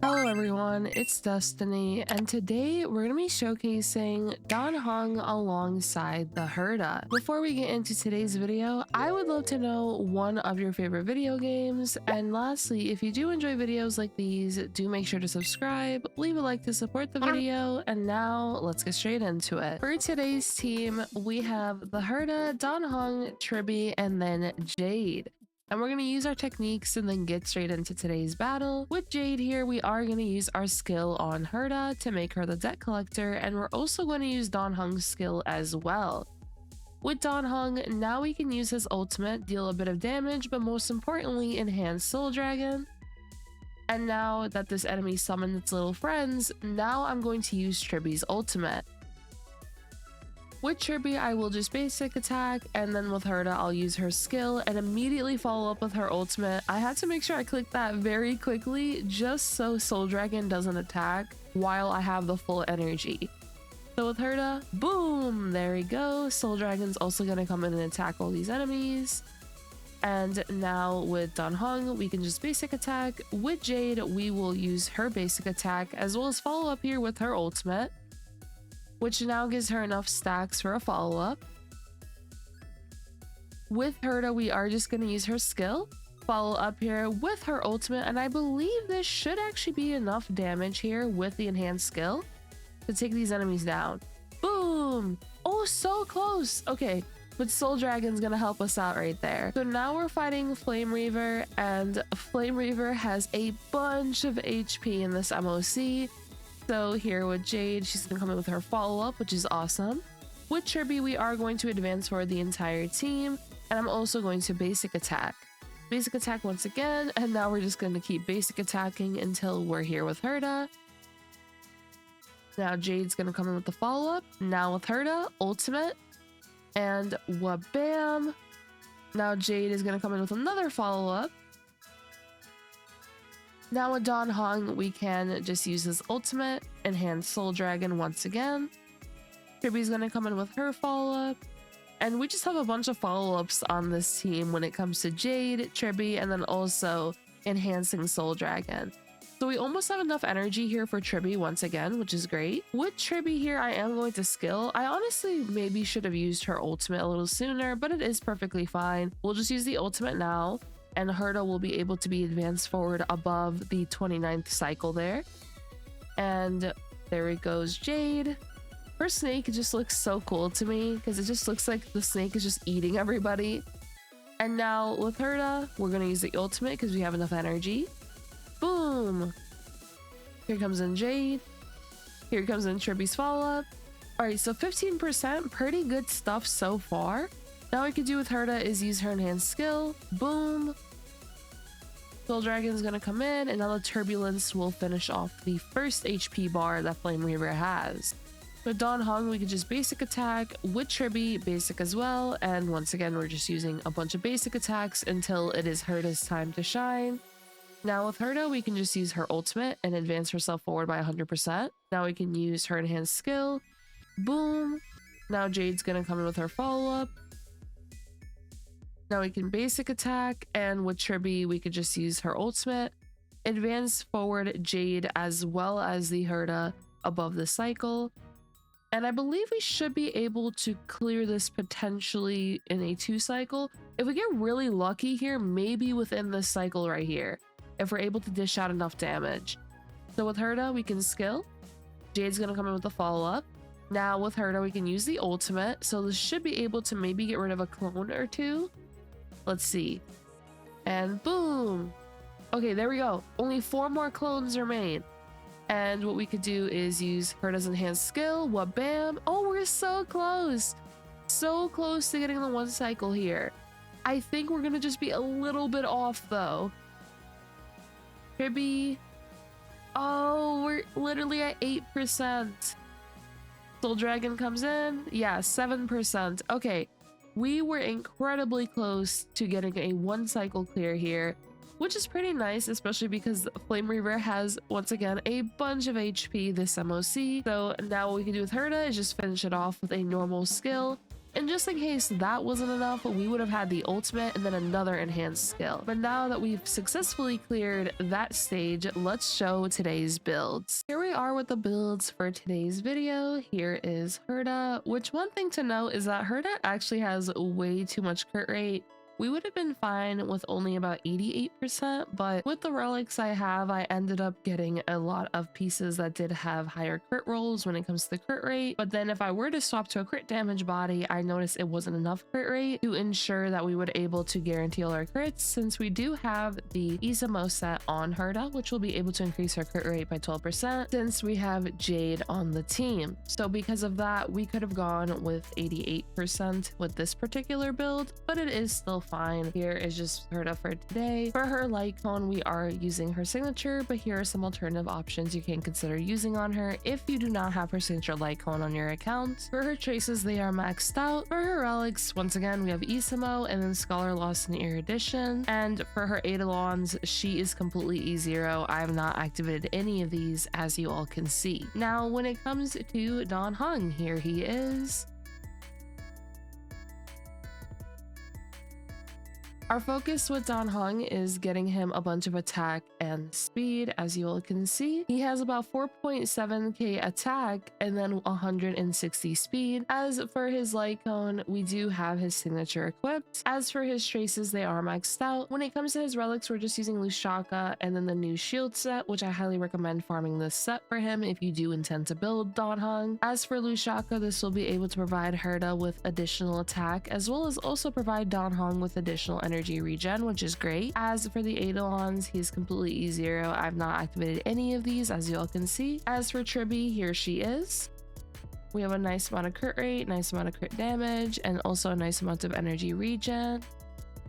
Hello everyone, it's Destiny, and today we're going to be showcasing Dan Heng alongside the Herta. Before we get into today's video, I would love to know one of your favorite video games, and lastly, if you do enjoy videos like these, do make sure to subscribe, leave a like to support the video, and now let's get straight into it. For today's team, we have the Herta, Dan Heng, Tribbie, and then Jade. And we're going to use our techniques and then get straight into today's battle. With Jade here, we are going to use our skill on Herta to make her the debt collector, and we're also going to use Dan Heng's skill as well. With Dan Heng, now we can use his ultimate, deal a bit of damage, but most importantly, enhance Soul Dragon. And now that this enemy summoned its little friends, now I'm going to use Tribbie's ultimate. With Tribbie, I will just basic attack, and then with Herta, I'll use her skill and immediately follow up with her ultimate. I had to make sure I clicked that very quickly just so Soul Dragon doesn't attack while I have the full energy. So with Herta, boom, there we go. Soul Dragon's also going to come in and attack all these enemies. And now with Dan Heng, we can just basic attack. With Jade, we will use her basic attack as well as follow up here with her ultimate, which now gives her enough stacks for a follow-up. With Herta, we are just going to use her skill, follow up here with her ultimate, and I believe this should actually be enough damage here with the enhanced skill to take these enemies down. Boom! Oh, so close! Okay, but Soul Dragon's going to help us out right there. So now we're fighting Flame Reaver, and Flame Reaver has a bunch of HP in this MOC. So here with Jade, she's going to come in with her follow-up, which is awesome. With Tribbie, we are going to advance for the entire team, and I'm also going to basic attack. Basic attack once again, and now we're just going to keep basic attacking until we're here with Herta. Now Jade's going to come in with the follow-up. Now with Herta, ultimate, and wha-bam! Now Jade is going to come in with another follow-up. Now with Dan Heng, we can just use his ultimate, enhance Soul Dragon once again. Tribbie's going to come in with her follow-up. And we just have a bunch of follow-ups on this team when it comes to Jade, Tribbie, and then also enhancing Soul Dragon. So we almost have enough energy here for Tribbie once again, which is great. With Tribbie here, I am going to skill. I honestly maybe should have used her ultimate a little sooner, but it is perfectly fine. We'll just use the ultimate now, and Herta will be able to be advanced forward above the 29th cycle there. And there it goes, Jade. Her snake just looks so cool to me because it just looks like the snake is just eating everybody. And now with Herta, we're going to use the ultimate because we have enough energy. Boom! Here comes in Jade. Here comes in Tribbie's follow-up. Alright, so 15%, pretty good stuff so far. Now what we could do with Herta is use her enhanced skill. Boom. Soul Dragon's gonna come in, and now the Turbulence will finish off the first HP bar that Flame Reaver has. With Dan Heng, we can just basic attack. With Tribbie, basic as well. And once again, we're just using a bunch of basic attacks until it is Herta's time to shine. Now with Herta, we can just use her ultimate and advance herself forward by 100%. Now we can use her enhanced skill. Boom. Now Jade's gonna come in with her follow-up. Now we can basic attack, and with Tribbie, we could just use her ultimate, advance forward Jade as well as the Herta above the cycle. And I believe we should be able to clear this potentially in a 2 cycle. If we get really lucky here, maybe within this cycle right here, if we're able to dish out enough damage. So with Herta, we can skill. Jade's gonna come in with the follow-up. Now with Herta, we can use the ultimate, so this should be able to maybe get rid of a clone or 2. Let's see. And boom! Okay, there we go. Only 4 more clones remain. And what we could do is use Herta's enhanced skill. Wha-bam! Oh, we're so close! So close to getting the 1 cycle here. I think we're gonna just be a little bit off though. Tribbie. Oh, we're literally at 8%. Soul Dragon comes in. Yeah, 7%. Okay. We were incredibly close to getting a 1 cycle clear here, which is pretty nice, especially because Flame Reaver has, once again, a bunch of HP this MOC. So now what we can do with Herta is just finish it off with a normal skill. And just in case that wasn't enough, we would have had the ultimate and then another enhanced skill. But now that we've successfully cleared that stage, let's show today's builds. Here we are with the builds for today's video. Here is Herta, which one thing to note is that Herta actually has way too much crit rate. We would have been fine with only about 88%, but with the relics I have, I ended up getting a lot of pieces that did have higher crit rolls when it comes to the crit rate. But then if I were to swap to a crit damage body, I noticed it wasn't enough crit rate to ensure that we would able to guarantee all our crits, since we do have the Isamo set on Herta, which will be able to increase our crit rate by 12% since we have Jade on the team. So because of that, we could have gone with 88% with this particular build, but it is still fine. Here is just Herta for today. For her light cone, we are using her signature, but here are some alternative options you can consider using on her if you do not have her signature light cone on your account. For her traces, they are maxed out. For her relics, once again, we have Isamo and then Scholar Lost and Erudition. And for her Eidolons, she is completely E0. I have not activated any of these, as you all can see. Now, when it comes to Dan Heng, here he is. Our focus with Dan Heng is getting him a bunch of attack and speed. As you all can see, he has about 4.7k attack and then 160 speed. As for his light cone, we do have his signature equipped. As for his traces, they are maxed out. When it comes to his relics, we're just using Lushaka and then the new shield set, which I highly recommend farming this set for him if you do intend to build Dan Heng. As for Lushaka, this will be able to provide Herta with additional attack, as well as also provide Dan Heng with additional energy regen, which is great. As for the Eidolons, he's completely E0. I've not activated any of these, as you all can see. As for Tribbie, here she is. We have a nice amount of crit rate, nice amount of crit damage, and also a nice amount of energy regen.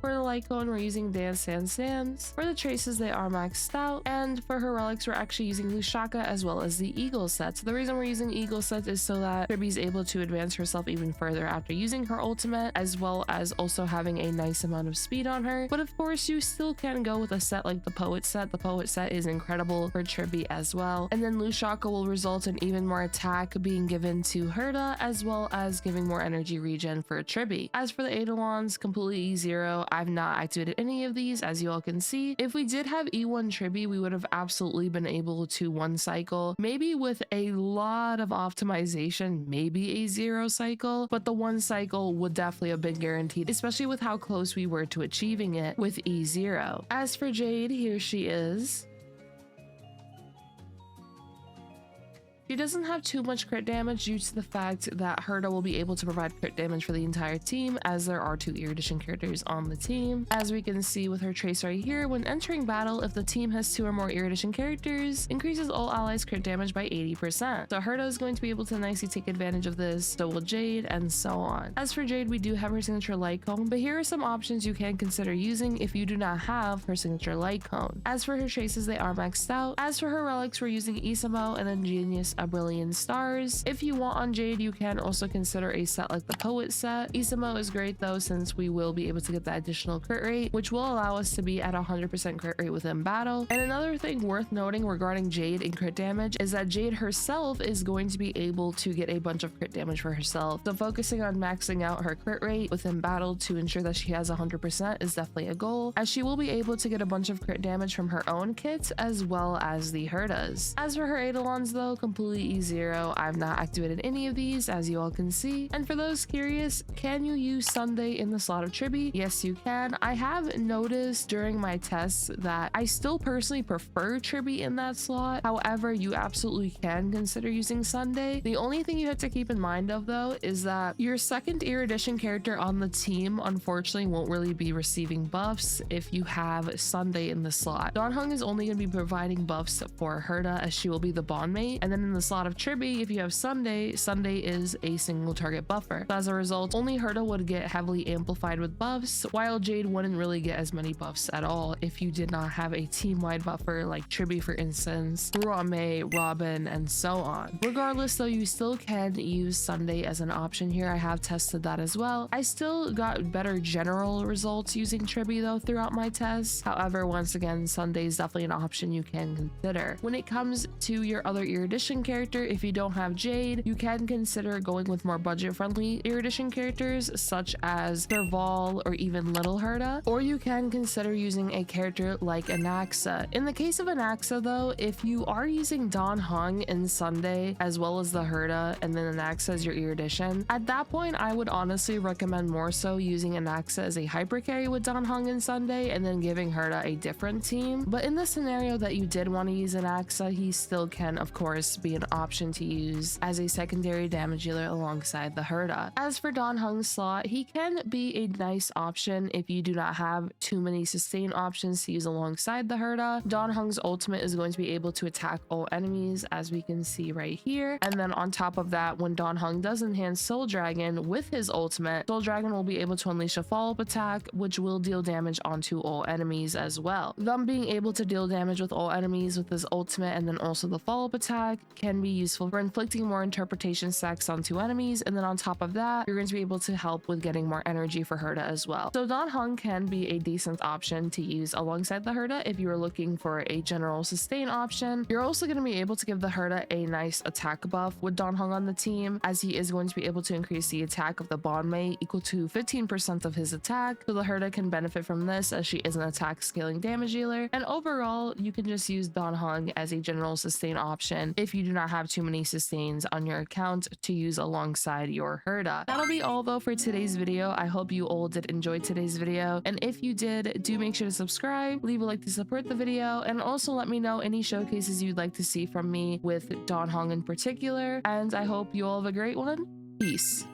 For the light cone, we're using Dance Sans Sans. For the traces, they are maxed out. And for her relics, we're actually using Lushaka as well as the Eagle set. So the reason we're using Eagle set is so that Tribbie's able to advance herself even further after using her ultimate, as well as also having a nice amount of speed on her. But of course, you still can go with a set like the Poet set. The Poet set is incredible for Tribbie as well. And then Lushaka will result in even more attack being given to Herta, as well as giving more energy regen for Tribbie. As for the Eidolons, completely E0. I've not activated any of these, as you all can see. If we did have E1 Tribbie, we would have absolutely been able to one cycle, maybe with a lot of optimization, maybe a 0 cycle, but the one cycle would definitely have been guaranteed, especially with how close we were to achieving it with E0. As for Jade, here she is. She doesn't have too much crit damage due to the fact that Herta will be able to provide crit damage for the entire team, as there are 2 Erudition characters on the team. As we can see with her trace right here, when entering battle, if the team has 2 or more Erudition characters, increases all allies crit damage by 80%. So Herta is going to be able to nicely take advantage of this, so will Jade, and so on. As for Jade, we do have her signature light cone, but here are some options you can consider using if you do not have her signature light cone. As for her traces, they are maxed out. As for her relics, we're using Isamo and then Genius A Brilliant Stars. If you want on Jade, you can also consider a set like the Poet set. Isamo is great though, since we will be able to get that additional crit rate, which will allow us to be at 100% crit rate within battle. And another thing worth noting regarding Jade and crit damage is that Jade herself is going to be able to get a bunch of crit damage for herself. So focusing on maxing out her crit rate within battle to ensure that she has 100% is definitely a goal, as she will be able to get a bunch of crit damage from her own kits as well as the Hertas. As for her Eidolons though, completely E0. I've not activated any of these, as you all can see. And for those curious, can you use Sunday in the slot of Tribbie? Yes, you can. I have noticed during my tests that I still personally prefer Tribbie in that slot. However, you absolutely can consider using Sunday. The only thing you have to keep in mind of though is that your second Erudition character on the team unfortunately won't really be receiving buffs if you have Sunday in the slot. Dan Heng is only going to be providing buffs for Herta, as she will be the bond mate, and then in the slot of Tribbie, if you have Sunday, Sunday is a single target buffer. So as a result, only Herta would get heavily amplified with buffs, while Jade wouldn't really get as many buffs at all if you did not have a team-wide buffer like Tribbie, for instance, Rame, Robin, and so on. Regardless though, you still can use Sunday as an option here. I have tested that as well. I still got better general results using Tribbie though throughout my tests. However, once again, Sunday is definitely an option you can consider. When it comes to your other Erudition Edition character, if you don't have Jade, you can consider going with more budget-friendly Ear Edition characters such as Serval or even Little Herta, or you can consider using a character like Anaxa. In the case of Anaxa though, if you are using Dan Heng in Sunday as well as the Herta and then Anaxa as your Ear Edition, at that point I would honestly recommend more so using Anaxa as a hyper carry with Dan Heng in Sunday and then giving Herta a different team. But in the scenario that you did want to use Anaxa, he still can of course be an option to use as a secondary damage dealer alongside the Herta. As for Dan Heng's slot, he can be a nice option if you do not have too many sustain options to use alongside the Herta. Dan Heng's ultimate is going to be able to attack all enemies, as we can see right here. And then on top of that, when Dan Heng does enhance Soul Dragon with his ultimate, Soul Dragon will be able to unleash a follow-up attack, which will deal damage onto all enemies as well. Them being able to deal damage with all enemies with his ultimate and then also the follow-up attack can be useful for inflicting more interpretation stacks onto enemies, and then on top of that, you're going to be able to help with getting more energy for Herta as well. So Dan Heng can be a decent option to use alongside the Herta if you are looking for a general sustain option. You're also going to be able to give the Herta a nice attack buff with Dan Heng on the team, as he is going to be able to increase the attack of the bond mate equal to 15% of his attack, so the Herta can benefit from this as she is an attack scaling damage dealer. And overall, you can just use Dan Heng as a general sustain option if you do not have too many sustains on your account to use alongside your Herta. That'll be all though for today's video. I hope you all did enjoy today's video, and if you did, do make sure to subscribe, leave a like to support the video, and also let me know any showcases you'd like to see from me with Dan Heng in particular. And I hope you all have a great one. Peace.